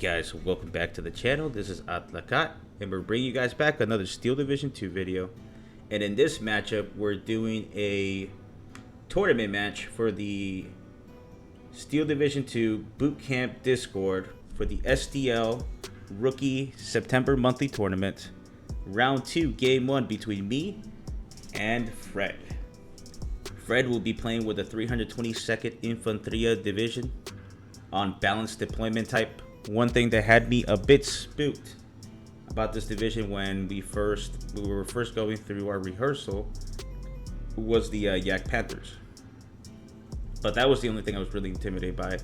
Guys, welcome back to the channel. This is Atlacatl, and we're bringing you guys back another Steel Division 2 video. And in this matchup, we're doing a tournament match for the Steel Division 2 Bootcamp Discord for the SDL Rookie September monthly tournament. Round 2, Game 1 between me and Fred. Fred will be playing with the 322nd Infanteria Division on balanced deployment type. One thing that had me a bit spooked about this division when we were first going through our rehearsal was the Yak Panthers. But that was the only thing I was really intimidated by.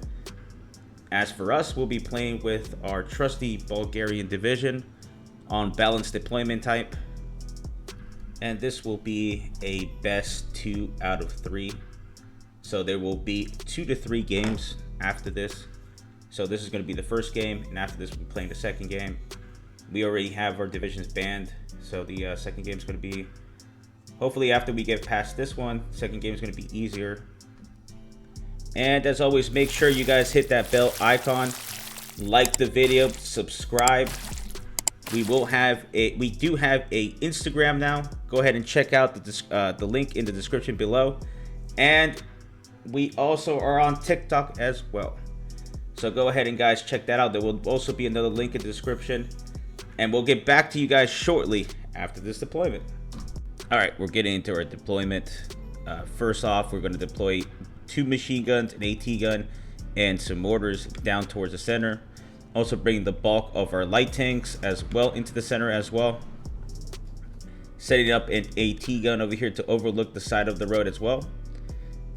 As for us, we'll be playing with our trusty Bulgarian division on balanced deployment type. And this will be a best 2 out of 3. So there will be 2 to 3 games after this. So this is going to be the first game, and after this we'll be playing the second game. We already have our divisions banned, so the second game is going to be, hopefully after we get past this one, second game is going to be easier. And as always, make sure you guys hit that bell icon, like the video, subscribe. We do have a Instagram now. Go ahead and check out the link in the description below, and we also are on TikTok as well. So go ahead and guys check that out. There will also be another link in the description, and we'll get back to you guys shortly after this deployment. All right, we're getting into our deployment. First off, we're going to deploy 2 machine guns, an AT gun, and some mortars down towards the center. Also bringing the bulk of our light tanks as well into the center as well. Setting up an AT gun over here to overlook the side of the road as well.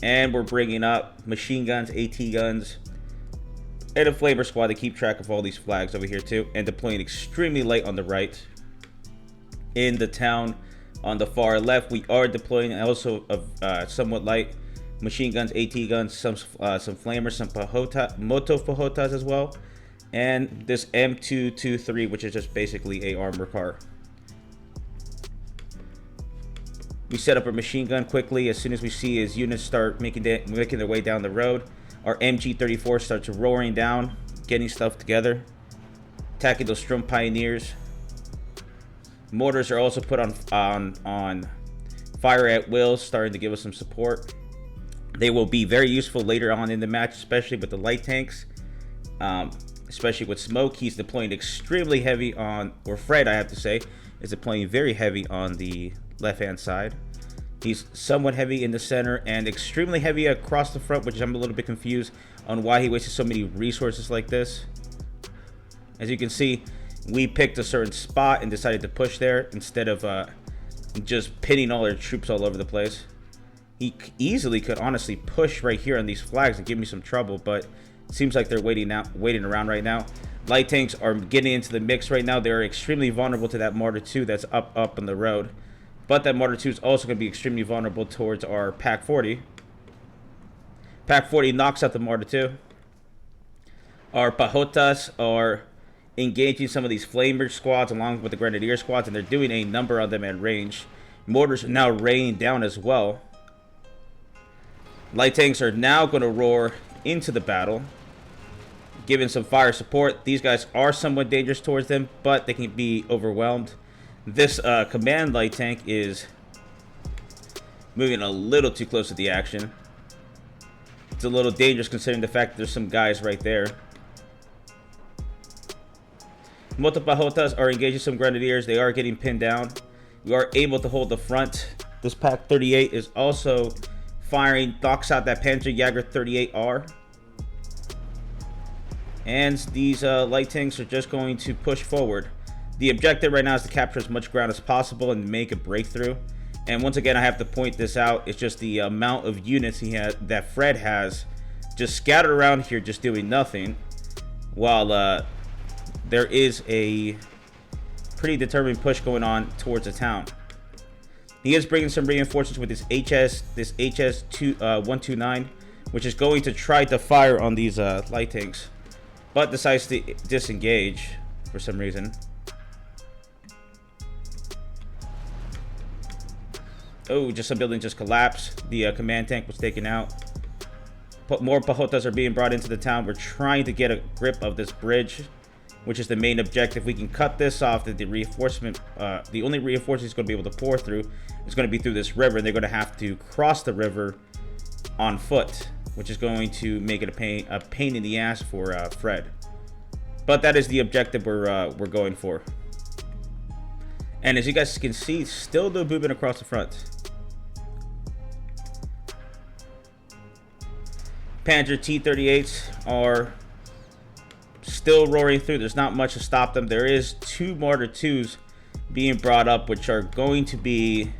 And we're bringing up machine guns, AT guns, and a flamer squad to keep track of all these flags over here too, and deploying extremely light on the right. In the town on the far left, we are deploying also somewhat light machine guns, AT guns, some flamers, some moto pahotas as well, and this M223, which is just basically a armor car. We set up our machine gun quickly as soon as we see his units start making their way down the road. Our MG34 starts roaring down, getting stuff together, attacking those Strom Pioneers. Mortars are also put on fire at will, starting to give us some support. They will be very useful later on in the match, especially with the light tanks, especially with Smoke. He's deploying extremely heavy on, or Fred, I have to say, is deploying very heavy on the left-hand side. He's somewhat heavy in the center and extremely heavy across the front, which I'm a little bit confused on why he wasted so many resources like this. As you can see, we picked a certain spot and decided to push there instead of just pinning all our troops all over the place. He easily could honestly push right here on these flags and give me some trouble, but it seems like they're waiting around right now. Light tanks are getting into the mix right now. They're extremely vulnerable to that mortar 2 that's up on the road. But that mortar 2 is also going to be extremely vulnerable towards our Pack 40. Pack 40 knocks out the mortar 2. Our pahotas are engaging some of these flamer squads along with the grenadier squads, and they're doing a number of them at range. Mortars are now raining down as well. Light tanks are now going to roar into the battle, giving some fire support. These guys are somewhat dangerous towards them, but they can be overwhelmed. This command light tank is moving a little too close to the action. It's a little dangerous considering the fact that there's some guys right there. Moto pahotas are engaging some grenadiers. They are getting pinned down. We are able to hold the front. This Pack 38 is also firing, knocks out that Panzerjäger 38R. And these light tanks are just going to push forward. The objective right now is to capture as much ground as possible and make a breakthrough. And once again, I have to point this out. It's just the amount of units that Fred has just scattered around here, just doing nothing, while there is a pretty determined push going on towards the town. He is bringing some reinforcements with this HS-129, which is going to try to fire on these light tanks, but decides to disengage for some reason. Oh, just some buildings just collapsed. The command tank was taken out. More pahotas are being brought into the town. We're trying to get a grip of this bridge which is the main objective. We can cut this off. That the reinforcement, the only reinforcement is going to be able to pour through is going to be through this river, and they're going to have to cross the river on foot, which is going to make it a pain in the ass for Fred. But that is the objective we're going for. And as you guys can see, still no movement across the front. Panzer T-38s are still roaring through. There's not much to stop them. There is 2 Marder 2s being brought up, which are going to be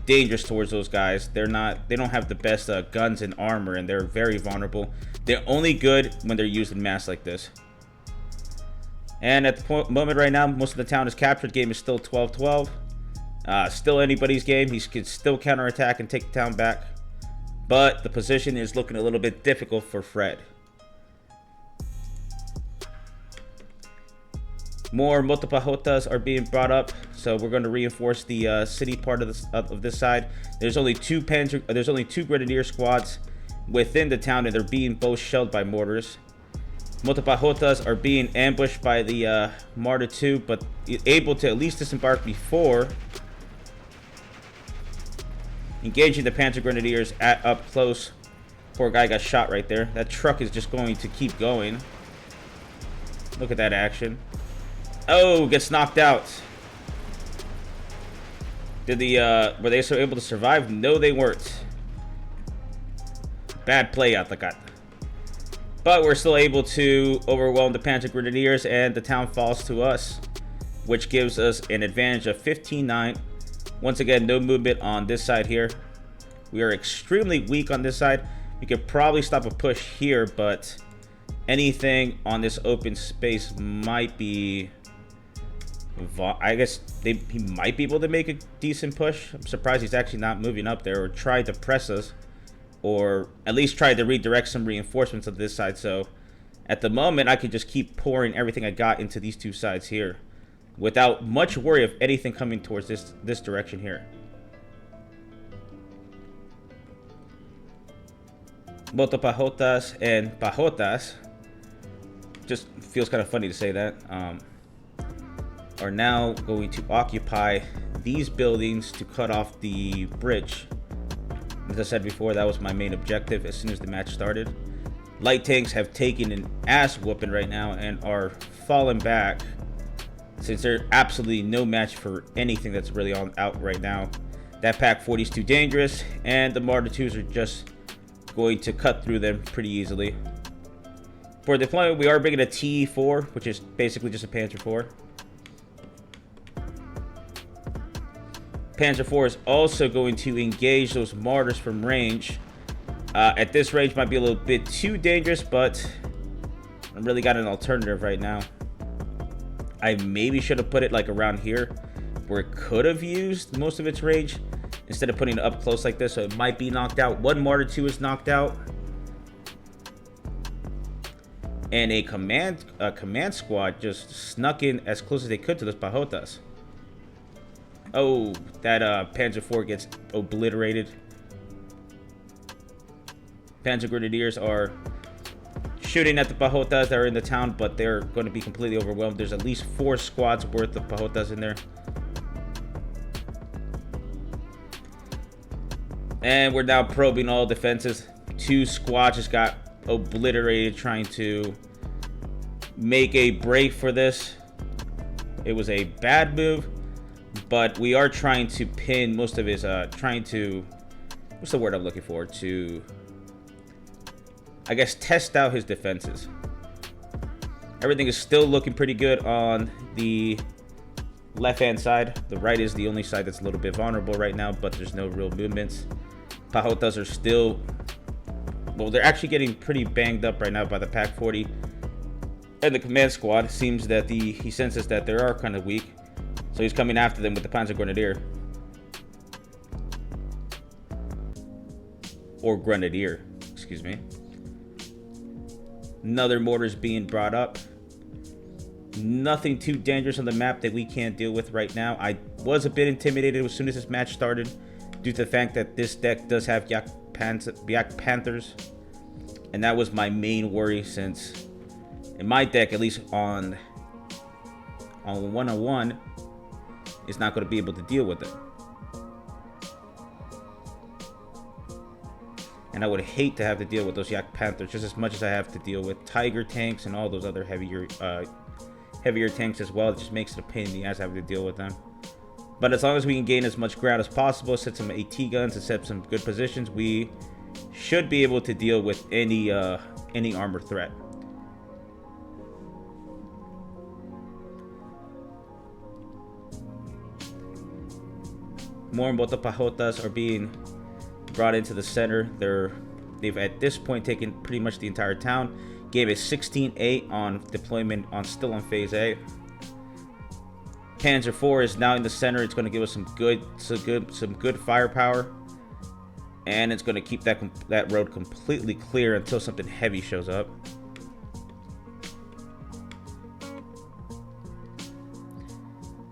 dangerous towards those guys. They don't have the best guns and armor, and they're very vulnerable. They're only good when they're used in mass like this. And at the moment right now, most of the town is captured. Game is still 12-12. Still anybody's game. He can still counterattack and take the town back. But the position is looking a little bit difficult for Fred. More motopahotas are being brought up, so we're going to reinforce the city part of this side. There's only two grenadier squads within the town, and they're being both shelled by mortars. Motopahotas are being ambushed by the Marder 2, but able to at least disembark before engaging the Panzer Grenadiers at up close. Poor guy got shot right there. That truck is just going to keep going. Look at that action. Oh, gets knocked out. Were they so able to survive? No, they weren't. Bad play, Atlacatl. But we're still able to overwhelm the Panzer Grenadiers, and the town falls to us, which gives us an advantage of 15-9. Once again, no movement on this side here. We are extremely weak on this side. We could probably stop a push here, but anything on this open space might be... I guess he might be able to make a decent push. I'm surprised he's actually not moving up there or trying to press us, or at least try to redirect some reinforcements on this side. So at the moment, I could just keep pouring everything I got into these two sides here without much worry of anything coming towards this direction here. Motopahotas and pahotas, just feels kind of funny to say that, are now going to occupy these buildings to cut off the bridge. As I said before, that was my main objective as soon as the match started. Light tanks have taken an ass whooping right now and are falling back, since they're absolutely no match for anything that's really out right now. That Pack 40 is too dangerous, and the Marder 2s are just going to cut through them pretty easily. For deployment, we are bringing a T4, which is basically just a Panzer 4. Panzer 4 is also going to engage those mortars from range. At this range might be a little bit too dangerous, but I really got an alternative right now. I maybe should have put it like around here, where it could have used most of its range, instead of putting it up close like this, so it might be knocked out. One Marder 2 is knocked out, and a command squad just snuck in as close as they could to those pahotas. Oh, that Panzer 4 gets obliterated. Panzer Grenadiers are shooting at the pahotas that are in the town, but they're going to be completely overwhelmed. There's at least 4 squads worth of pahotas in there. And we're now probing all defenses. 2 squads just got obliterated trying to make a break for this. It was a bad move, but we are trying to pin most of his, trying to, what's the word I'm looking for? To, I guess, test out his defenses. Everything is still looking pretty good on the left-hand side. The right is the only side that's a little bit vulnerable right now, but there's no real movements. Pahotas are still, well, they're actually getting pretty banged up right now by the Pack 40. And the command squad seems that he senses that they are kind of weak, so he's coming after them with the Panzer Grenadier. Or Grenadier, excuse me. Another mortar is being brought up. Nothing too dangerous on the map that we can't deal with right now. I was a bit intimidated as soon as this match started, due to the fact that this deck does have Yak Panthers, and that was my main worry, since in my deck, at least on 101, is not going to be able to deal with it. And I would hate to have to deal with those Yak Panthers just as much as I have to deal with Tiger tanks and all those other heavier tanks as well. It just makes it a pain in the ass having to deal with them. But as long as we can gain as much ground as possible, set some AT guns and set some good positions, we should be able to deal with any armor threat. More Motopahotas are being brought into the center. They've at this point taken pretty much the entire town. Gave a 16-8 on deployment still on phase A. Panzer IV is now in the center. It's going to give us some good firepower, and it's going to keep that road completely clear until something heavy shows up.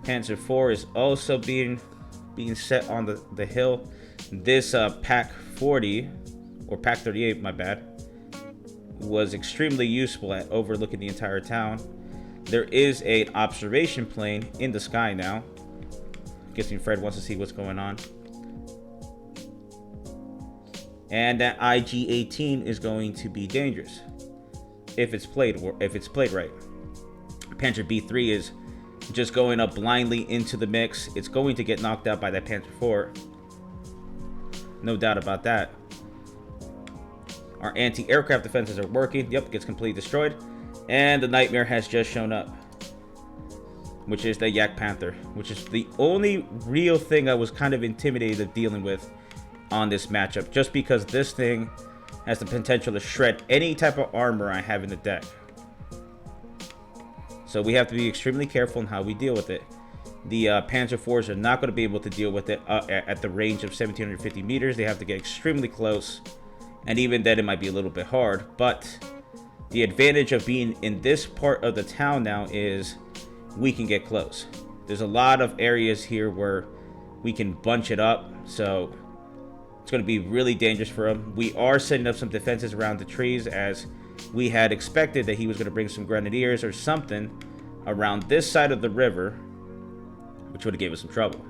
Panzer IV is also being set on the hill. This Pack 40 or Pack 38, my bad, was extremely useful at overlooking the entire town. There is an observation plane in the sky now. Guessing Fred wants to see what's going on. And that IG-18 is going to be dangerous if it's played right. Panzer B3 is just going up blindly into the mix. It's going to get knocked out by that Panzer IV. No doubt about that. Our anti-aircraft defenses are working. Yep, gets completely destroyed. And the Nightmare has just shown up, which is the Yak Panther, which is the only real thing I was kind of intimidated of dealing with on this matchup, just because this thing has the potential to shred any type of armor I have in the deck. So we have to be extremely careful in how we deal with it. The Panzer IVs are not going to be able to deal with it at the range of 1750 meters. They have to get extremely close, and even then it might be a little bit hard. But the advantage of being in this part of the town now is we can get close. There's a lot of areas here where we can bunch it up, so it's going to be really dangerous for him. We are setting up some defenses around the trees, as we had expected that he was going to bring some grenadiers or something around this side of the river, which would have gave us some trouble.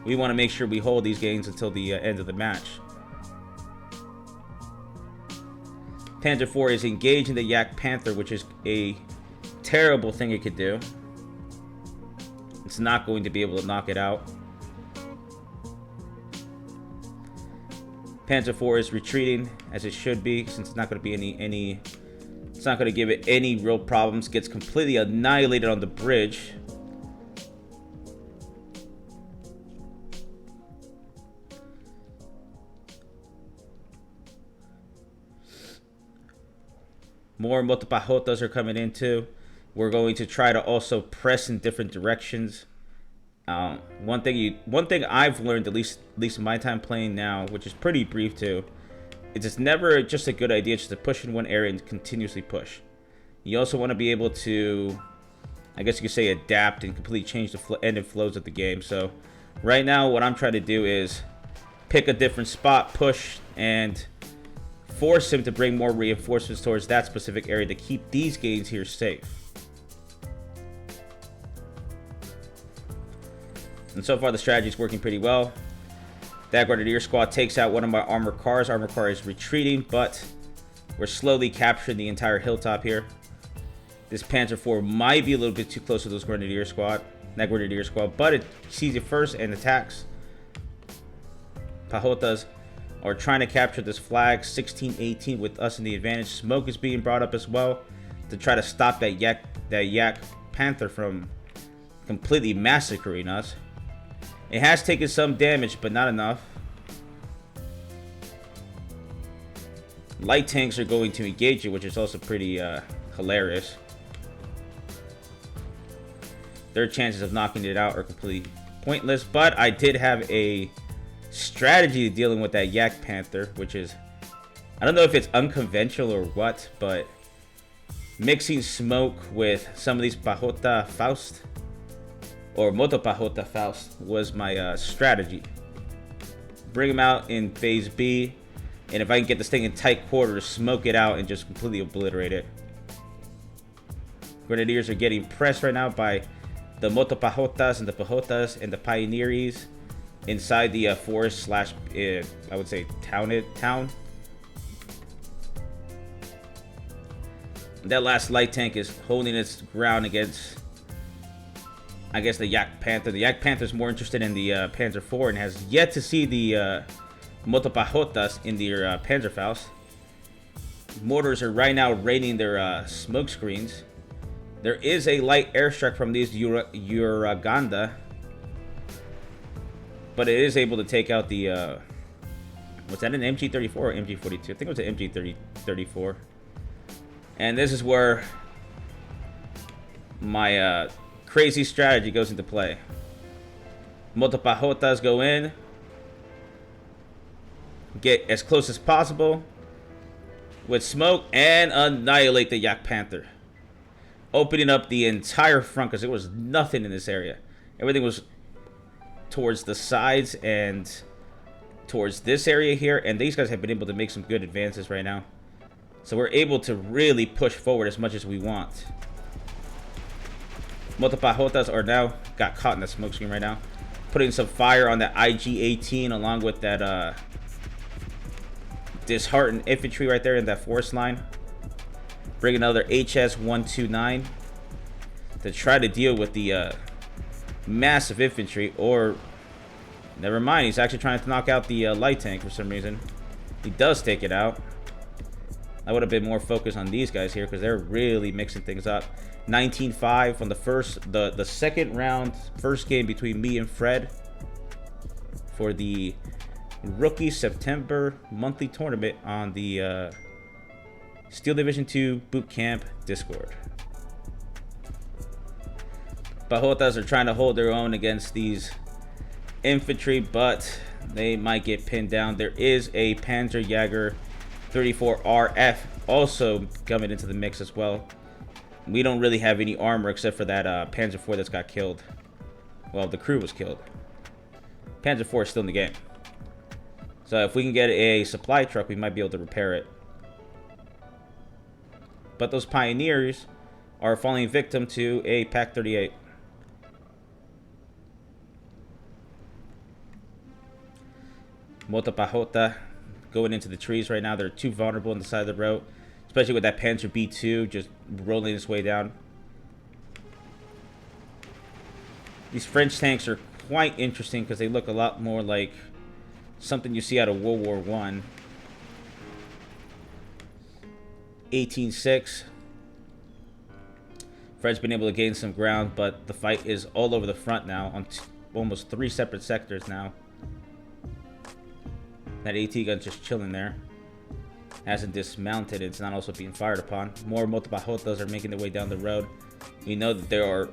We want to make sure we hold these gains until the end of the match. Panzer IV is engaging the Yak Panther, which is a terrible thing it could do. It's not going to be able to knock it out. Panzer IV is retreating as it should be, since it's not going to be it's not going to give it any real problems. Gets completely annihilated on the bridge. More Motopahotas are coming in too. We're going to try to also press in different directions. One thing I've learned, at least in my time playing now, which is pretty brief too, is it's never just a good idea just to push in one area and continuously push. You also want to be able to, I guess you could say, adapt and completely change the end and flows of the game. So right now what I'm trying to do is pick a different spot, push, and force him to bring more reinforcements towards that specific area to keep these gains here safe. And so far the strategy is working pretty well. That Grenadier squad takes out one of my armored cars. Armored car is retreating, but we're slowly capturing the entire hilltop here. This Panzer IV might be a little bit too close to those Grenadier squad. That Grenadier squad, but it sees it first and attacks. Pahotas are trying to capture this flag. 16-18 with us in the advantage. Smoke is being brought up as well to try to stop that Yak Panther from completely massacring us. It has taken some damage, but not enough. Light tanks are going to engage it, which is also pretty hilarious. Their chances of knocking it out are completely pointless, but I did have a strategy dealing with that Yak Panther, which is, I don't know if it's unconventional or what, but mixing smoke with some of these Pahota Faust or Motopahota Faust was my strategy. Bring them out in phase B, and if I can get this thing in tight quarters, smoke it out and just completely obliterate it. Grenadiers are getting pressed right now by the Motopahotas and the Pahotas and the Pioneers inside the forest slash, I would say, town. That last light tank is holding its ground against, I guess, the Yak Panther. The Yak Panther is more interested in the Panzer IV and has yet to see the Motopahotas in their Panzerfaust. Mortars are right now raining their smoke screens. There is a light airstrike from these Uraganda, but it is able to take out the was that an MG34 or MG42? I think it was an MG34. And this is where my crazy strategy goes into play. Motopahotas go in, get as close as possible with smoke, and annihilate the Yak Panther, opening up the entire front because there was nothing in this area. Everything was towards the sides and towards this area here, and these guys have been able to make some good advances right now. So we're able to really push forward as much as we want. Motopahotas are now got caught in the smoke screen right now, putting some fire on that IG-18 along with that disheartened infantry right there in that forest line. Bring another HS-129 to try to deal with the massive infantry, or never mind, he's actually trying to knock out the light tank for some reason. He does take it out. I would have been more focused on these guys here because they're really mixing things up. 19-5 on the second round, first game between me and Fred for the Rookie September monthly tournament on the Steel Division 2 Boot Camp Discord. Pahotas are trying to hold their own against these infantry, but they might get pinned down. There is a Panzerjäger 34RF also coming into the mix as well. We don't really have any armor except for that Panzer IV that's got killed. Well, the crew was killed. Panzer IV is still in the game. So if we can get a supply truck, we might be able to repair it. But those Pioneers are falling victim to a PaK-38. Motopahota going into the trees right now. They're too vulnerable on the side of the road, especially with that Panzer B2 just rolling its way down. These French tanks are quite interesting because they look a lot more like something you see out of World War I. 18-6. Fred's been able to gain some ground, but the fight is all over the front now on almost 3 separate sectors now. That AT gun's just chilling there. Hasn't dismounted. It's not also being fired upon. More Motopahotas are making their way down the road. We know that there are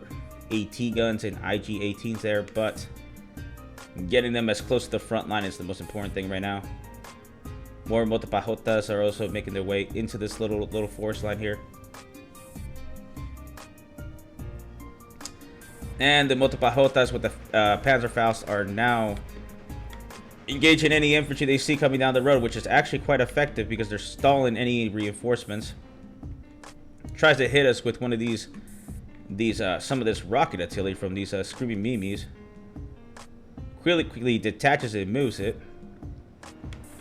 AT guns and IG-18s there, but getting them as close to the front line is the most important thing right now. More Motopahotas are also making their way into this little forest line here. And the Motopahotas with the Panzerfaust are now engaging any infantry they see coming down the road, which is actually quite effective because they're stalling any reinforcements. Tries to hit us with one of these some of this rocket artillery from these screaming memes. Quickly detaches it and moves it,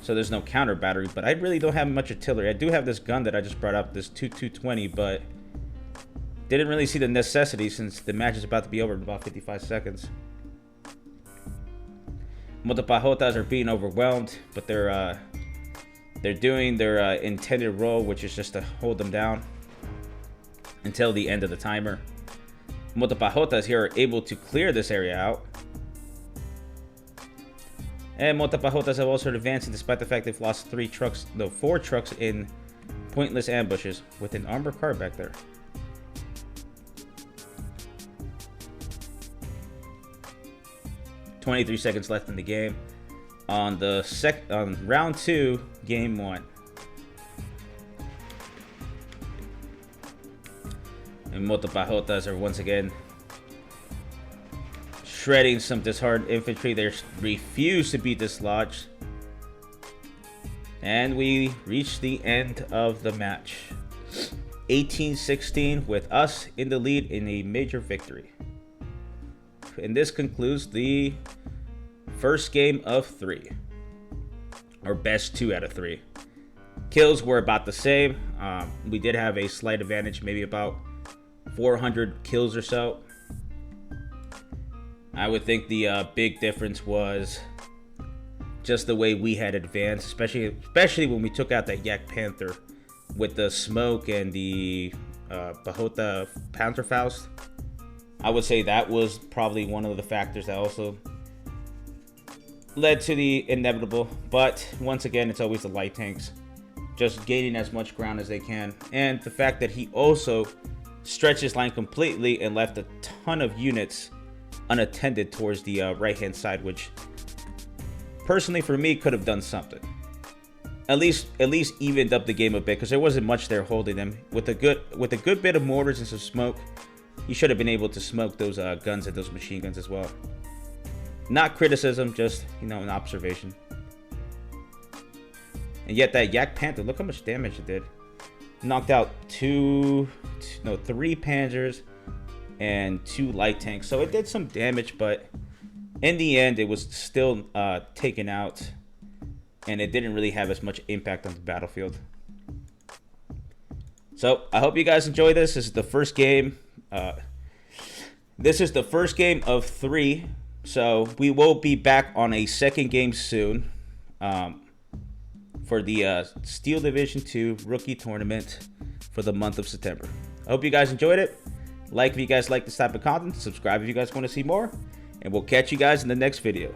so there's no counter battery. But I really don't have much artillery. I do have this gun that I just brought up, this 220, but didn't really see the necessity since the match is about to be over in about 55 seconds. Motopahotas are being overwhelmed, but they're doing their intended role, which is just to hold them down until the end of the timer. Motopahotas here are able to clear this area out. And Motopahotas have also advanced despite the fact they've lost 4 trucks in pointless ambushes with an armored car back there. .23 seconds left in the game on round 2, game 1. And Motopahotas are once again shredding some disheartened infantry. They refuse to be dislodged. And we reach the end of the match. 18-16 with us in the lead in a major victory. And this concludes the first game of 3, or best 2 out of 3. Kills were about the same. We did have a slight advantage, maybe about 400 kills or so. I would think the big difference was just the way we had advanced, especially when we took out that Yak Panther with the smoke and the Bahota Panzerfaust. I would say that was probably one of the factors that also led to the inevitable. But once again, it's always the light tanks just gaining as much ground as they can, and the fact that he also stretched his line completely and left a ton of units unattended towards the right hand side, which personally for me could have done something. At least evened up the game a bit, because there wasn't much there holding them. With a good bit of mortars and some smoke, you should have been able to smoke those guns and those machine guns as well. Not criticism, just, you know, an observation. And yet that Yak Panther, look how much damage it did. Knocked out 3 Panzers and 2 light tanks. So it did some damage, but in the end, it was still taken out. And it didn't really have as much impact on the battlefield. So I hope you guys enjoy this. This is the first game. This is the first game of 3. So we will be back on a second game soon. For the Steel Division 2 Rookie Tournament for the month of September. I hope you guys enjoyed it. Like if you guys like this type of content. Subscribe if you guys want to see more. And we'll catch you guys in the next video.